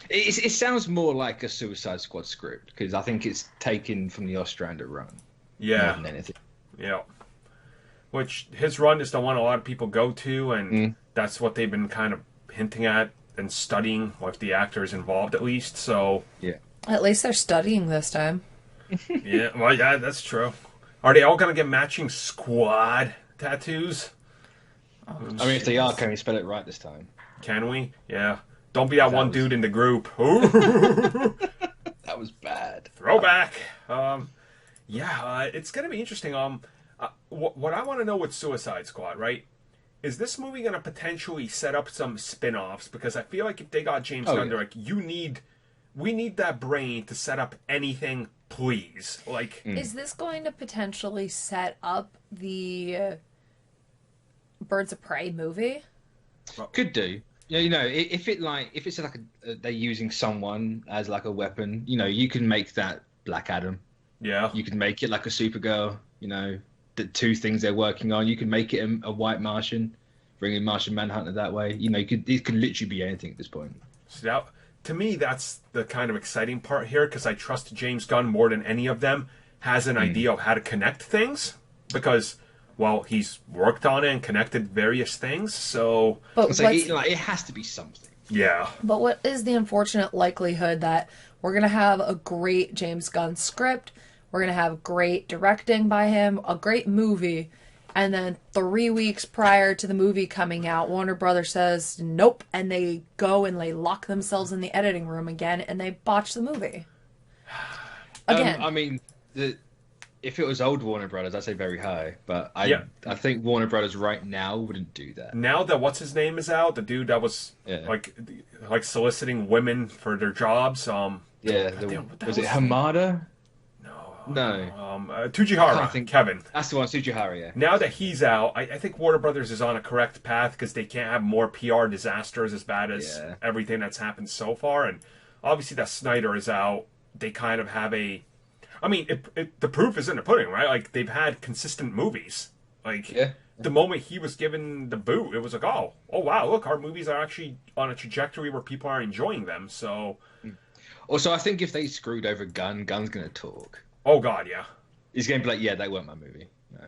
Speaker 3: It sounds more like a Suicide Squad script because I think it's taken from the Ostrander run.
Speaker 2: Yeah.
Speaker 3: More than anything.
Speaker 2: Yeah. Which his run is the one a lot of people go to, and that's what they've been kind of hinting at and studying with the actors involved, at least. So
Speaker 3: yeah,
Speaker 4: at least they're studying this time.
Speaker 2: Yeah, well, yeah, that's true. Are they all gonna get matching squad tattoos?
Speaker 3: I mean, if they are, can we spell it right this time?
Speaker 2: Can we? Yeah. Don't be that one dude in the group.
Speaker 3: That was bad.
Speaker 2: Throwback. It's gonna be interesting. What I want to know with Suicide Squad, right? Is this movie going to potentially set up some spin-offs? Because I feel like if they got James Gunn, they're like, we need that brain to set up anything, please. Like,
Speaker 4: is this going to potentially set up the Birds of Prey movie?
Speaker 3: Could do. Yeah, if it's like they're using someone as like a weapon, you can make that Black Adam.
Speaker 2: Yeah.
Speaker 3: You can make it like a Supergirl. The two things they're working on. You can make it a White Martian, bring in Martian Manhunter that way. It could literally be anything at this point.
Speaker 2: So to me, that's the kind of exciting part here, because I trust James Gunn more than any of them has an idea of how to connect things, because, well, he's worked on it and connected various things, so...
Speaker 3: But it has to be something.
Speaker 2: Yeah.
Speaker 4: But what is the unfortunate likelihood that we're going to have a great James Gunn script, we're going to have great directing by him, a great movie, and then 3 weeks prior to the movie coming out, Warner Brothers says, nope, and they go and they lock themselves in the editing room again, and they botch the movie. Again.
Speaker 3: I mean, if it was old Warner Brothers, I'd say very high, but I think Warner Brothers right now wouldn't do that.
Speaker 2: Now that what's-his-name is out, the dude that was like soliciting women for their jobs,
Speaker 3: was it Hamada?
Speaker 2: No. Tujihara, Kevin.
Speaker 3: That's the one, Tujihara, yeah.
Speaker 2: Now that he's out, I think Warner Brothers is on a correct path, because they can't have more PR disasters as bad as everything that's happened so far. And obviously that Snyder is out. They kind of have the proof is in the pudding, right? Like, they've had consistent movies. Like, the moment he was given the boot, it was like, oh wow, look, our movies are actually on a trajectory where people are enjoying them, so...
Speaker 3: Also, I think if they screwed over Gunn's going to talk.
Speaker 2: Oh, God, yeah.
Speaker 3: He's going to be like, yeah, that weren't my movie. No.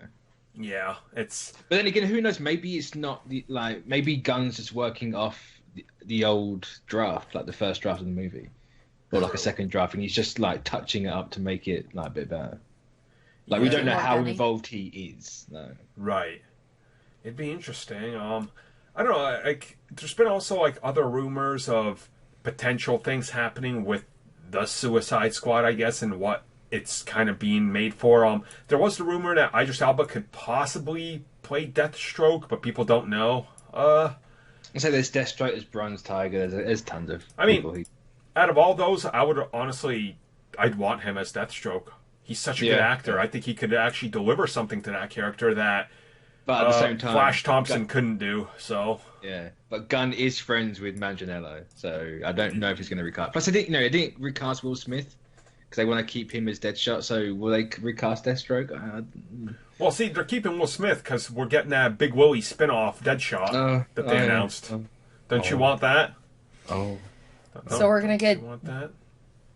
Speaker 2: Yeah, it's.
Speaker 3: But then again, who knows? Maybe it's not maybe Gunn's just working off the old draft, like the first draft of the movie, or like a second draft, and he's just like touching it up to make it like a bit better. Like we don't know how involved he is. No.
Speaker 2: Right. It'd be interesting. I don't know. Like, there's been also like other rumors of potential things happening with the Suicide Squad, I guess, and what it's kind of being made for. There was the rumor that Idris Elba could possibly play Deathstroke, but people don't know.
Speaker 3: I say there's Deathstroke, there's Bronze Tiger, there's tons of.
Speaker 2: I mean, out of all those, I would honestly, I'd want him as Deathstroke. He's such a good actor. I think he could actually deliver something to that character that.
Speaker 3: But at the same time,
Speaker 2: Flash Thompson couldn't do. So
Speaker 3: yeah, but Gunn is friends with Manganiello, so I don't know if he's going to recast. Plus, I didn't recast Will Smith because they want to keep him as Deadshot. So will they recast Deathstroke?
Speaker 2: Well, see, they're keeping Will Smith because we're getting that Big Willie spinoff Deadshot that they announced. Don't you want that?
Speaker 3: Oh,
Speaker 4: so we're gonna get
Speaker 2: want that?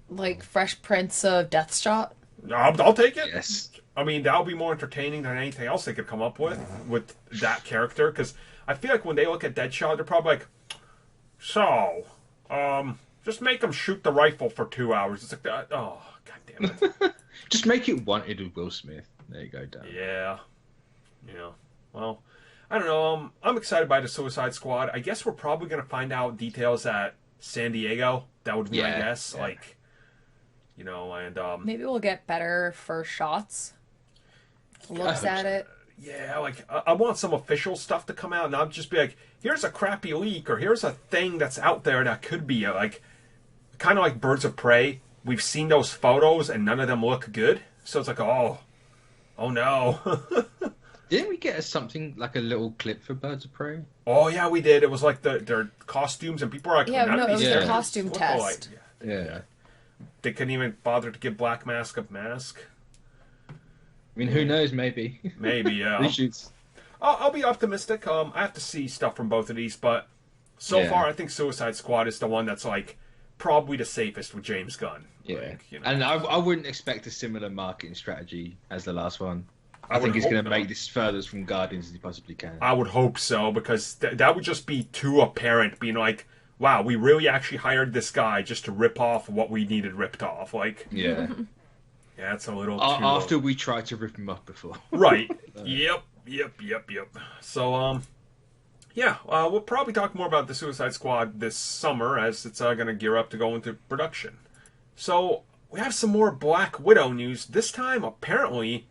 Speaker 4: Like Fresh Prince of Deathshot.
Speaker 2: I'll take it.
Speaker 3: Yes.
Speaker 2: I mean, that'll be more entertaining than anything else they could come up with that character. Because I feel like when they look at Deadshot, they're probably like, so, just make him shoot the rifle for 2 hours. It's like, that. Oh, god damn it.
Speaker 3: Just make it wanted with Will Smith. There you go, Dan.
Speaker 2: Yeah. Well, I don't know. I'm excited by the Suicide Squad. I guess we're probably going to find out details at San Diego. That would be my guess. Yeah. Like, and
Speaker 4: maybe we'll get better first shots. Looks at it.
Speaker 2: Yeah, like I want some official stuff to come out, and I'll just be like, here's a crappy leak, or here's a thing that's out there that could be like, kind of like Birds of Prey. We've seen those photos, and none of them look good. So it's like, oh no.
Speaker 3: Didn't we get something like a little clip for Birds of Prey?
Speaker 2: Oh yeah, we did. It was like their costumes, and people were like,
Speaker 4: it was their costume test.
Speaker 3: Yeah.
Speaker 2: They couldn't even bother to give Black Mask a mask.
Speaker 3: I mean, who knows? Maybe.
Speaker 2: Maybe, yeah.
Speaker 3: Reshoots.
Speaker 2: I'll be optimistic. I have to see stuff from both of these, but so far, I think Suicide Squad is the one that's like probably the safest with James Gunn.
Speaker 3: Yeah,
Speaker 2: like,
Speaker 3: and I wouldn't expect a similar marketing strategy as the last one. I think he's going to make this furthest from Guardians as he possibly can.
Speaker 2: I would hope so, because that would just be too apparent, being like, wow, we really actually hired this guy just to rip off what we needed ripped off. Like,
Speaker 3: yeah.
Speaker 2: Yeah, it's a little too...
Speaker 3: After we tried to rip him up before.
Speaker 2: Right. Yep. So, we'll probably talk more about the Suicide Squad this summer as it's going to gear up to go into production. So, we have some more Black Widow news. This time, apparently,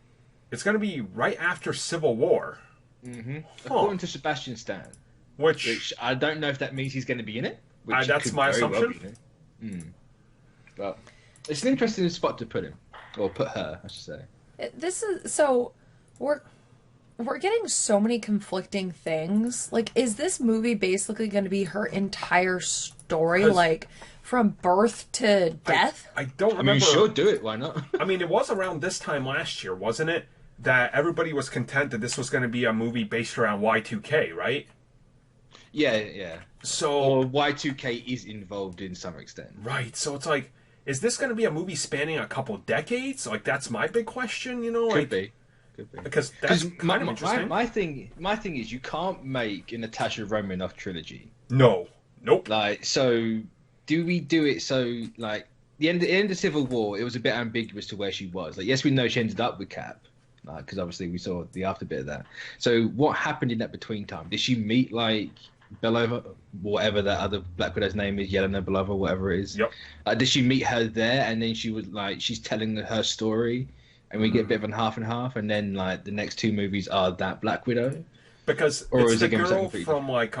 Speaker 2: it's going to be right after Civil War.
Speaker 3: Mm-hmm. According to Sebastian Stan. Which I don't know if that means he's going to be in it.
Speaker 2: That's my assumption.
Speaker 3: But it's an interesting spot to put him. Or put her, I should say.
Speaker 4: This is so we're getting so many conflicting things. Like, is this movie basically going to be her entire story, like from birth to death?
Speaker 2: I don't remember.
Speaker 3: I mean, sure, do it. Why not?
Speaker 2: I mean, it was around this time last year, wasn't it? That everybody was content that this was going to be a movie based around Y2K, right?
Speaker 3: Yeah.
Speaker 2: So,
Speaker 3: or Y2K is involved in some extent.
Speaker 2: Right. So it's like, is this going to be a movie spanning a couple decades? Like, that's my big question,
Speaker 3: Could be.
Speaker 2: Because that's kind of interesting.
Speaker 3: My thing is, you can't make a Natasha Romanoff trilogy.
Speaker 2: No. Nope.
Speaker 3: Like, so, do we do it so, like, the end of Civil War, it was a bit ambiguous to where she was. Like, yes, we know she ended up with Cap, because obviously we saw the after bit of that. So, what happened in that between time? Did she meet, like, Belova, whatever that other Black Widow's name is, Yelena Belova, whatever it is.
Speaker 2: Yep.
Speaker 3: Did she meet her there, and then she was like, she's telling her story, and we get a bit of a half and half, and then like the next two movies are that Black Widow?
Speaker 2: Because or it's the girl from like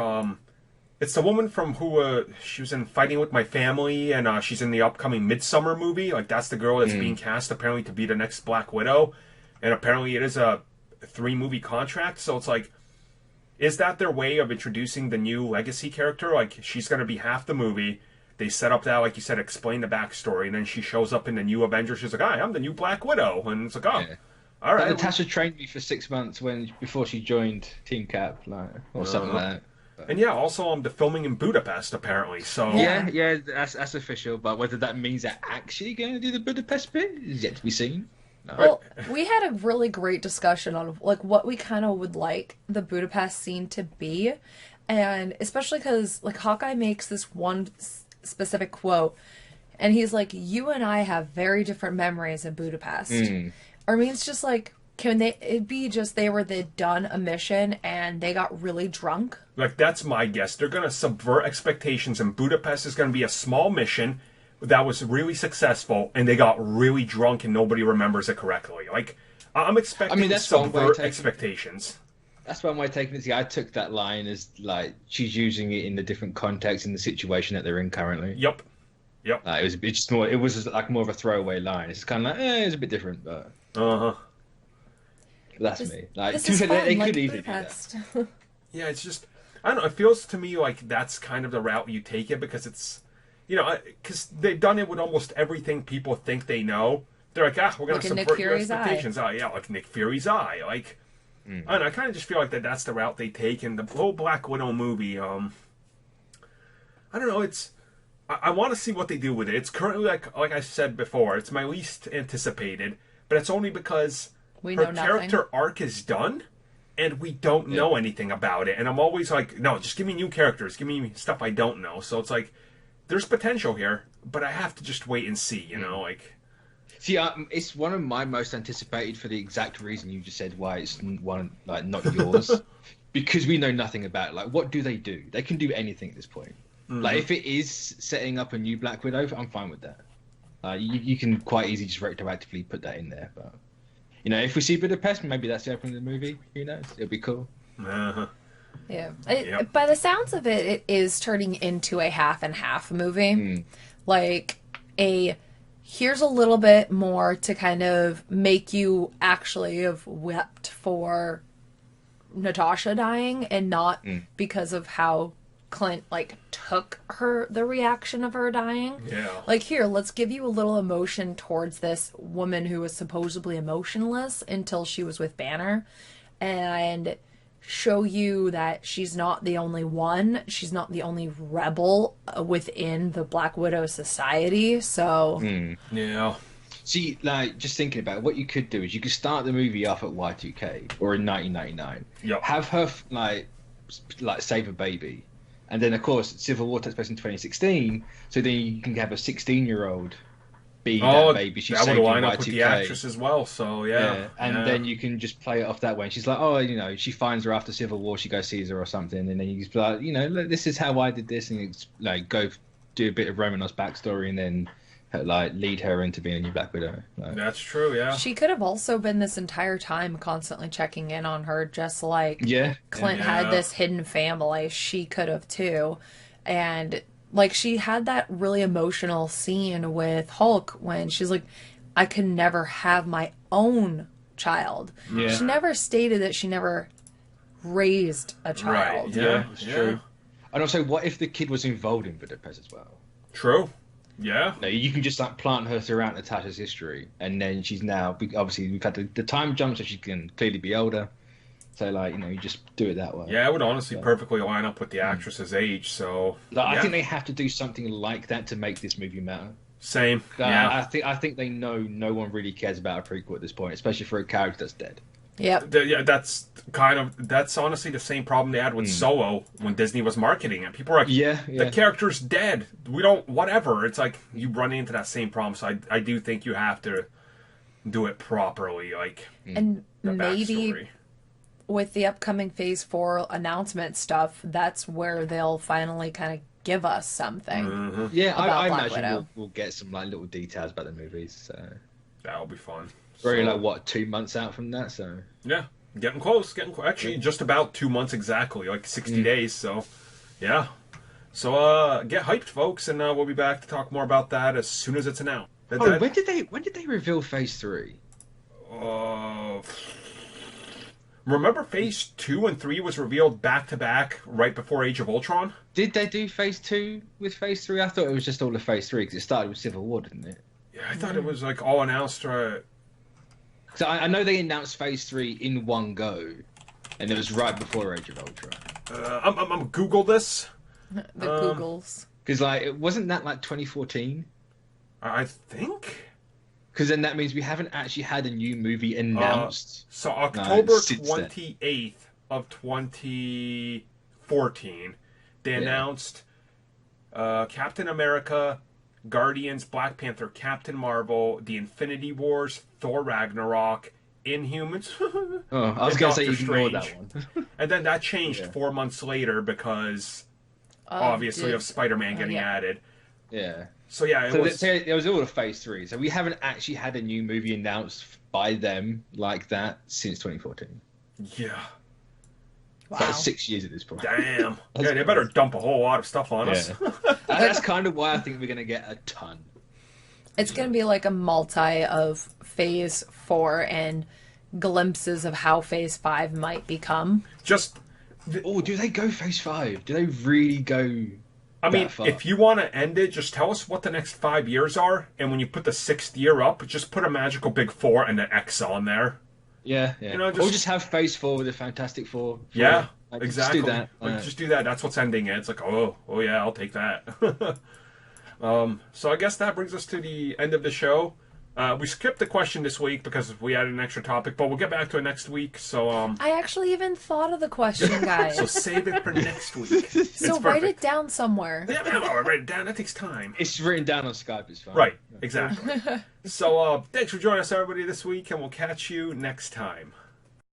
Speaker 2: it's the woman from who she was in Fighting with My Family, and she's in the upcoming Midsummer movie. Like, that's the girl that's being cast apparently to be the next Black Widow, and apparently it is a 3-movie contract. So it's like, is that their way of introducing the new legacy character? Like, she's going to be half the movie. They set up that, like you said, explain the backstory, and then she shows up in the new Avengers. She's like, "Hi, I'm the new Black Widow," and it's like, "Oh, all right."
Speaker 3: Natasha trained me for 6 months before she joined Team Cap, or something like that. But...
Speaker 2: And also the filming in Budapest apparently. So
Speaker 3: yeah, that's official. But whether that means they're actually going to do the Budapest bit is yet to be seen. No.
Speaker 4: Well, we had a really great discussion on like what we kind of would like the Budapest scene to be, and especially because like Hawkeye makes this one specific quote, and he's like, "You and I have very different memories in Budapest." Or I mean, it's just like, can it be just they'd done a mission and they got really drunk?
Speaker 2: Like, that's my guess. They're going to subvert expectations, and Budapest is going to be a small mission that was really successful, and they got really drunk and nobody remembers it correctly. Like, I'm expecting
Speaker 3: that's
Speaker 2: subvert expectations.
Speaker 3: That's one way of taking it. See, I took that line as, like, she's using it in the different context in the situation that they're in currently.
Speaker 2: Yep.
Speaker 3: It was a bit just more. It was just like more of a throwaway line. It's kind of like, it's a bit different, but that's me. Like, they could easily do that.
Speaker 2: Yeah, it's just, I don't know. It feels to me like that's kind of the route you take it, because it's, because they've done it with almost everything people think they know. They're like, we're going to subvert your expectations. Oh, yeah, like Nick Fury's eye. Like, I don't know, I kind of just feel like that's the route they take. And the whole Black Widow movie, I don't know, I want to see what they do with it. It's currently, like I said before, it's my least anticipated, but it's only because her character arc is done, and we don't know anything about it. And I'm always like, no, just give me new characters. Give me stuff I don't know. So it's like, there's potential here, but I have to just wait and see, like...
Speaker 3: See, it's one of my most anticipated for the exact reason you just said why it's not yours. Because we know nothing about it. Like, what do? They can do anything at this point. Like, if it is setting up a new Black Widow, I'm fine with that. You can quite easily just retroactively put that in there. But, if we see Budapest, maybe that's the opening of the movie. Who knows? It'll be cool.
Speaker 4: Yeah. By the sounds of it, it is turning into a half and half movie. Like, here's a little bit more to kind of make you actually have wept for Natasha dying, and not because of how Clint took the reaction of her dying.
Speaker 2: Yeah.
Speaker 4: Like, here, let's give you a little emotion towards this woman who was supposedly emotionless until she was with Banner, and show you that she's not the only one. She's not the only rebel within the Black Widow society. So
Speaker 2: yeah.
Speaker 3: See, just thinking about it, what you could do is you could start the movie off at Y2K or in 1999.
Speaker 2: Yep.
Speaker 3: Have her save a baby. And then, of course, Civil War takes place in 2016, so then you can have a 16-year-old be that baby. She's
Speaker 2: that would line up
Speaker 3: Y2K.
Speaker 2: with the actress as well, so yeah.
Speaker 3: And then you can just play it off that way. And she's like, she finds her after Civil War, she goes sees her or something, and then you just be like, look, this is how I did this, and it's go do a bit of Romanov's backstory, and then lead her into being a new Black Widow.
Speaker 2: That's true, yeah.
Speaker 4: She could have also been this entire time constantly checking in on her, just like Clint had this hidden family. She could have too. And she had that really emotional scene with Hulk when she's like, I could never have my own child. Yeah. She never stated that she never raised a child.
Speaker 2: Right, yeah, it's true.
Speaker 3: And also, what if the kid was involved in Budapest as well?
Speaker 2: True. Yeah.
Speaker 3: No, you can just plant her throughout Natasha's history, and then she's now obviously we've had the time jump, so she can clearly be older. So you just do it that way.
Speaker 2: Yeah, it would honestly perfectly line up with the actress's age. So
Speaker 3: I think they have to do something like that to make this movie matter.
Speaker 2: Same. Yeah.
Speaker 3: I think they know no one really cares about a prequel at this point, especially for a character that's dead.
Speaker 4: Yep.
Speaker 2: Yeah, that's honestly the same problem they had with Solo when Disney was marketing it. People were like, the character's dead. We don't, whatever. It's like, you run into that same problem. So I do think you have to do it properly.
Speaker 4: And maybe with the upcoming Phase 4 announcement stuff, that's where they'll finally kind of give us something.
Speaker 2: Mm-hmm.
Speaker 3: Yeah, I imagine we'll get some little details about the movies. So
Speaker 2: that'll be fun.
Speaker 3: We're 2 months out from that, so
Speaker 2: yeah, getting close. Actually, just about 2 months exactly, 60 days. So, yeah. So, get hyped, folks, and we'll be back to talk more about that as soon as it's announced.
Speaker 3: When did they reveal Phase 3?
Speaker 2: Remember Phase 2 and 3 was revealed back to back right before Age of Ultron?
Speaker 3: Did they do Phase 2 with Phase 3? I thought it was just all of Phase 3 because it started with Civil War, didn't it?
Speaker 2: Yeah, I thought it was all announced.
Speaker 3: So I know they announced Phase 3 in one go, and it was right before Age of Ultron.
Speaker 2: I'm gonna Google this.
Speaker 4: The Googles.
Speaker 3: Because wasn't that 2014?
Speaker 2: I think.
Speaker 3: Because then that means we haven't actually had a new movie announced.
Speaker 2: So October
Speaker 3: since
Speaker 2: 28th of 2014, they announced Captain America, Guardians, Black Panther, Captain Marvel, The Infinity Wars, Thor Ragnarok, Inhumans.
Speaker 3: I was going to say you ignored that
Speaker 2: Strange.
Speaker 3: one.
Speaker 2: And then that changed 4 months later because, obviously, of Spider-Man getting added.
Speaker 3: Yeah.
Speaker 2: So yeah,
Speaker 3: there was all of Phase 3. So we haven't actually had a new movie announced by them like that since 2014.
Speaker 2: Yeah.
Speaker 4: Wow.
Speaker 3: That's 6 years at this point.
Speaker 2: Damn. Yeah, they better dump a whole lot of stuff on us.
Speaker 3: That's kind of why I think we're going to get a ton.
Speaker 4: It's going to be like a multi of Phase 4 and glimpses of how Phase 5 might become.
Speaker 3: Do they go Phase 5? Do they really go?
Speaker 2: I mean, if you want to end it, just tell us what the next 5 years are, and when you put the 6th year up, just put a magical big 4 and an X on there.
Speaker 3: Yeah.
Speaker 2: You know,
Speaker 3: or just have Phase 4 with the Fantastic Four.
Speaker 2: Yeah,
Speaker 3: like,
Speaker 2: exactly.
Speaker 3: Just do that.
Speaker 2: Just do that. That's what's ending it. It's like, oh yeah, I'll take that. So I guess that brings us to the end of the show. We skipped the question this week because we had an extra topic, but we'll get back to it next week. So
Speaker 4: I actually even thought of the question, guys.
Speaker 2: So save it for next week.
Speaker 4: So write it down somewhere.
Speaker 2: Yeah, no, write it down. That takes time.
Speaker 3: It's written down on Skype. It's fine.
Speaker 2: Right, exactly. So thanks for joining us, everybody, this week, and we'll catch you next time.